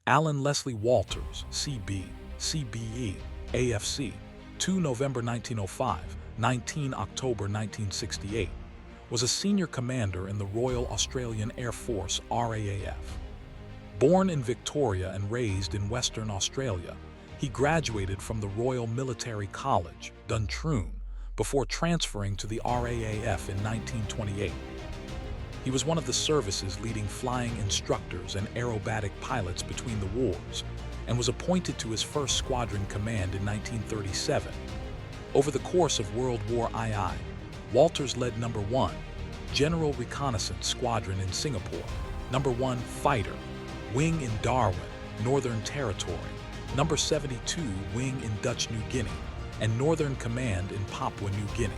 Allan Leslie Walters, CB, CBE, AFC, 2 November 1905, 19 October 1968, was a senior commander in the Royal Australian Air Force RAAF. Born in Victoria and raised in Western Australia, he graduated from the Royal Military College, Duntroon, before transferring to the RAAF in 1928. He was one of the service's leading flying instructors and aerobatic pilots between the wars, and was appointed to his first squadron command in 1937. Over the course of World War II, Walters led No. 1 General Reconnaissance Squadron in Singapore, No. 1 Fighter Wing in Darwin, Northern Territory, No. 72 Wing in Dutch New Guinea, and Northern Command in Papua New Guinea.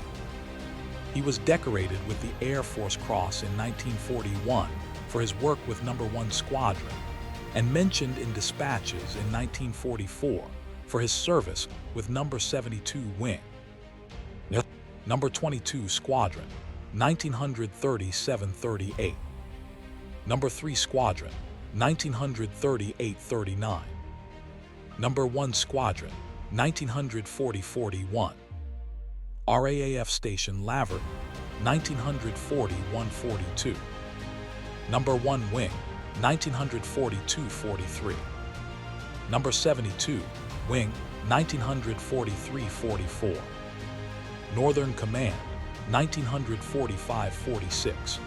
He was decorated with the Air Force Cross in 1941 for his work with No. 1 Squadron, and mentioned in dispatches in 1944 for his service with No. 72 Wing. No. 22 Squadron, 1937-38. No. 3 Squadron, 1938-39. No. 1 Squadron, 1940-41. RAAF Station Lavert, 1940-142. No. 1 Wing, 1942-43. No. 72 Wing, 1943-44. Northern Command, 1945-46.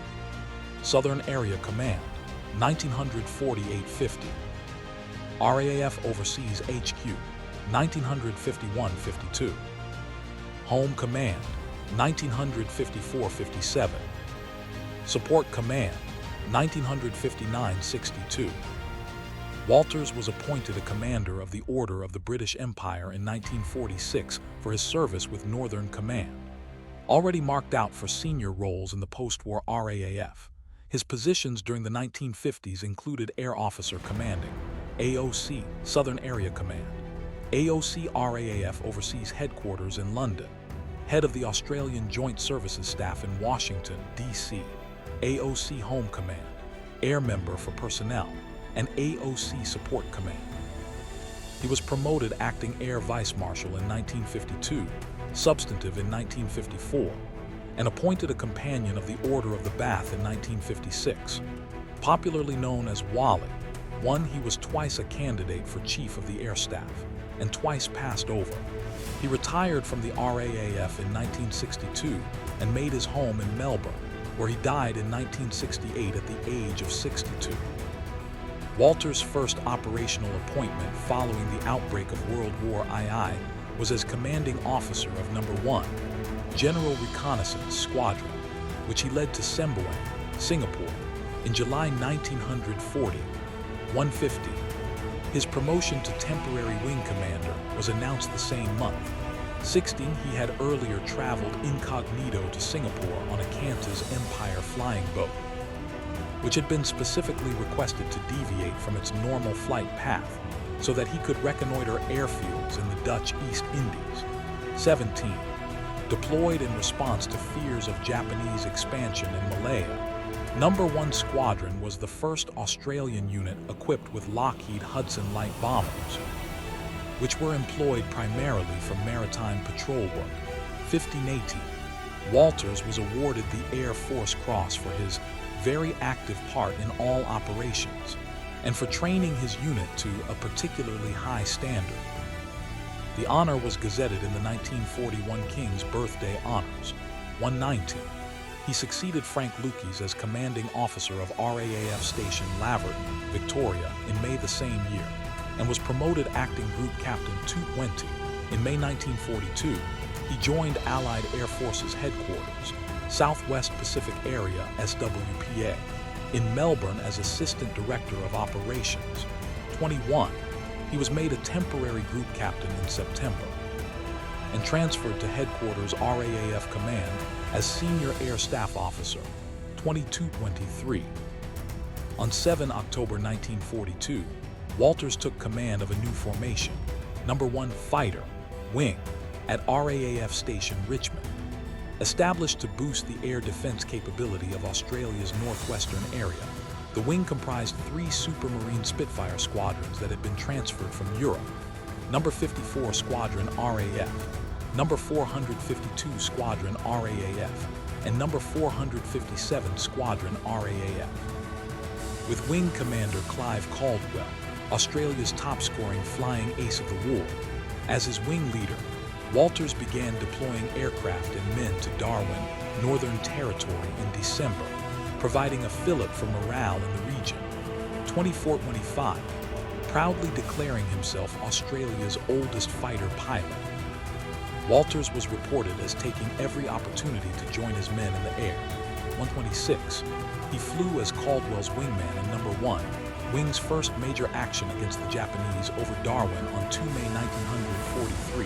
Southern Area Command, 1948-50. RAAF Overseas HQ, 1951-52. Home Command, 1954-57. Support Command, 1959-62. Walters was appointed a commander of the Order of the British Empire in 1946 for his service with Northern Command. Already marked out for senior roles in the post-war RAAF, his positions during the 1950s included Air Officer Commanding, AOC, Southern Area Command, AOC RAAF Overseas Headquarters in London, Head of the Australian Joint Services Staff in Washington, D.C., AOC Home Command, Air Member for Personnel, and AOC Support Command. He was promoted Acting Air Vice Marshal in 1952, Substantive in 1954, and appointed a Companion of the Order of the Bath in 1956. Popularly known as Wally, he was twice a candidate for Chief of the Air Staff, and twice passed over. He retired from the RAAF in 1962 and made his home in Melbourne, where he died in 1968 at the age of 62. Walters' first operational appointment following the outbreak of World War II was as commanding officer of No. 1 General Reconnaissance Squadron, which he led to Semboan, Singapore, in July 1940. 150. His promotion to temporary wing commander was announced the same month. 16. He had earlier traveled incognito to Singapore on a Qantas Empire flying boat, which had been specifically requested to deviate from its normal flight path so that he could reconnoiter airfields in the Dutch East Indies. 17. Deployed in response to fears of Japanese expansion in Malaya, No. 1 Squadron was the first Australian unit equipped with Lockheed Hudson light bombers, which were employed primarily for maritime patrol work. 1518. Walters was awarded the Air Force Cross for his very active part in all operations, and for training his unit to a particularly high standard. The honor was gazetted in the 1941 King's Birthday Honors. 119. He succeeded Frank Lukes as commanding officer of RAAF Station Lavert, Victoria, in May the same year, and was promoted acting group captain 220. In May 1942, he joined Allied Air Forces Headquarters, Southwest Pacific Area SWPA, in Melbourne as Assistant Director of Operations. 21. He was made a temporary group captain in September, and transferred to Headquarters RAAF Command as Senior Air Staff Officer. 2223. On 7 October 1942, Walters took command of a new formation, No. 1 Fighter Wing, at RAAF Station Richmond, established to boost the air defense capability of Australia's northwestern area. The wing comprised 3 Supermarine Spitfire squadrons that had been transferred from Europe: Number 54 Squadron RAF, Number 452 Squadron RAAF, and Number 457 Squadron RAAF. With Wing Commander Clive Caldwell, Australia's top-scoring flying ace of the war, as his wing leader, Walters began deploying aircraft and men to Darwin, Northern Territory in December, providing a fillip for morale in the region. 2425, proudly declaring himself Australia's oldest fighter pilot. Walters was reported as taking every opportunity to join his men in the air. 126, he flew as Caldwell's wingman in Number 1, Wing's first major action against the Japanese over Darwin on 2 May 1943.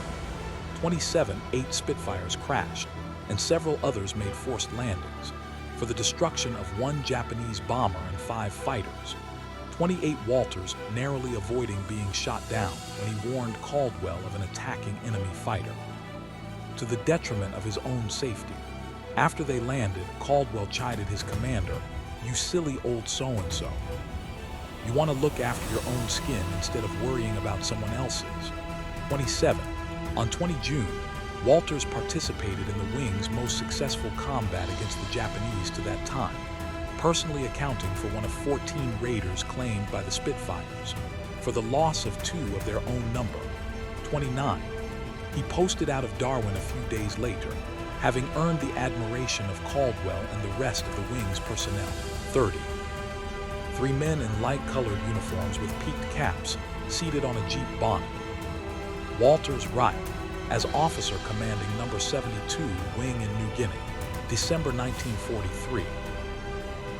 27, 8 Spitfires crashed, and several others made forced landings, for the destruction of 1 Japanese bomber and 5 fighters. 28, Walters narrowly avoiding being shot down when he warned Caldwell of an attacking enemy fighter, to the detriment of his own safety. After they landed, Caldwell chided his commander, "You silly old so-and-so. You want to look after your own skin instead of worrying about someone else's." 27. On 20 June, Walters participated in the Wing's most successful combat against the Japanese to that time, personally accounting for one of 14 raiders claimed by the Spitfires, for the loss of 2 of their own number. 29. He posted out of Darwin a few days later, having earned the admiration of Caldwell and the rest of the Wing's personnel. 30. 3 men in light-colored uniforms with peaked caps, seated on a Jeep bonnet. Walters right, as officer commanding Number 72 Wing in New Guinea, December 1943.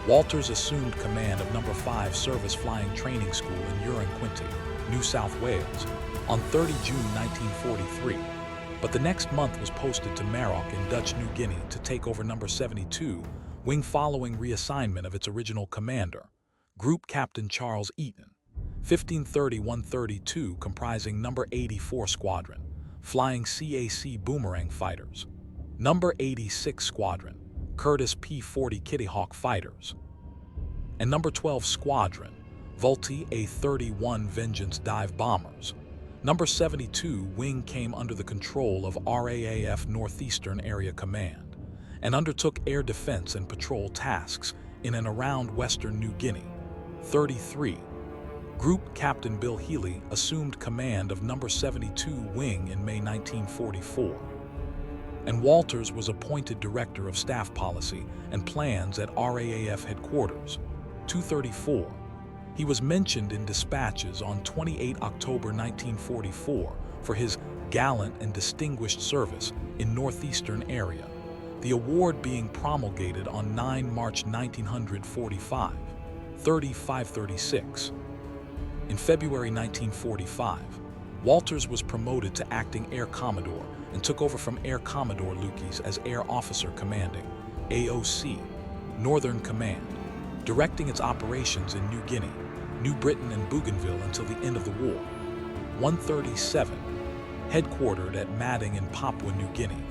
Walters assumed command of Number 5 Service Flying Training School in Uranquinty, New South Wales, on 30 June 1943, but the next month was posted to Marshal in Dutch New Guinea to take over Number 72 Wing following reassignment of its original commander, Group Captain Charles Eaton. 1530-132 comprising Number 84 Squadron, flying CAC Boomerang fighters, Number 86 Squadron, Curtis P-40 Kitty Hawk fighters, and Number 12 Squadron, Vultee A-31 Vengeance dive bombers. Number 72 Wing came under the control of RAAF Northeastern Area Command and undertook air defense and patrol tasks in and around western New Guinea. 33. Group Captain Bill Healy assumed command of Number 72 Wing in May 1944, and Walters was appointed Director of Staff Policy and Plans at RAAF Headquarters. 234. He was mentioned in dispatches on 28 October 1944 for his gallant and distinguished service in Northeastern Area, the award being promulgated on 9 March 1945. 3536. In February 1945, Walters was promoted to Acting Air Commodore and took over from Air Commodore Lukes as Air Officer Commanding, AOC, Northern Command, directing its operations in New Guinea, New Britain and Bougainville until the end of the war. 137. Headquartered at Mading in Papua New Guinea,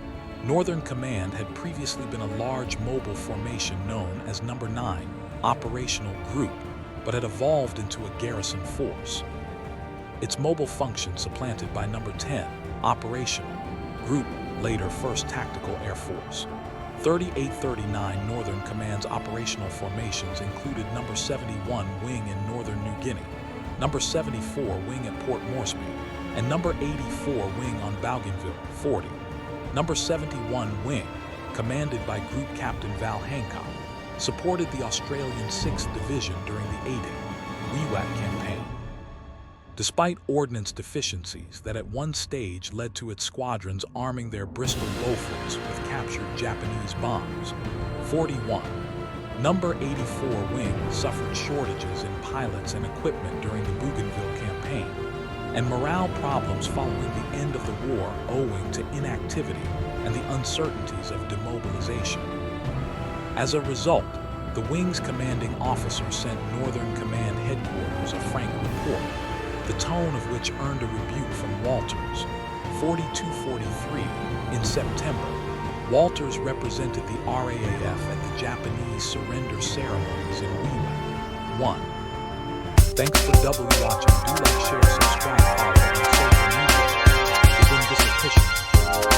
Northern Command had previously been a large mobile formation known as Number 9 Operational Group, but had evolved into a garrison force. Its mobile function supplanted by Number 10 Operational Group, later 1st Tactical Air Force. 3839 Northern Command's operational formations included Number 71 Wing in Northern New Guinea, Number 74 Wing at Port Moresby, and Number 84 Wing on Bougainville. 40. Number 71 Wing, commanded by Group Captain Val Hancock, supported the Australian 6th Division during the Aden-Wewak campaign. Despite ordnance deficiencies that at one stage led to its squadrons arming their Bristol Beauforts with captured Japanese bombs. 41. Number 84 Wing suffered shortages in pilots and equipment during the Bougainville campaign, and morale problems following the end of the war owing to inactivity and the uncertainties of demobilization. As a result, the Wing's commanding officer sent Northern Command Headquarters a frank report, the tone of which earned a rebuke from Walters. 4243. In September, Walters represented the RAAF at the Japanese surrender ceremonies in Wewak, 1. Thanks for doubly watching. Do like, share, subscribe.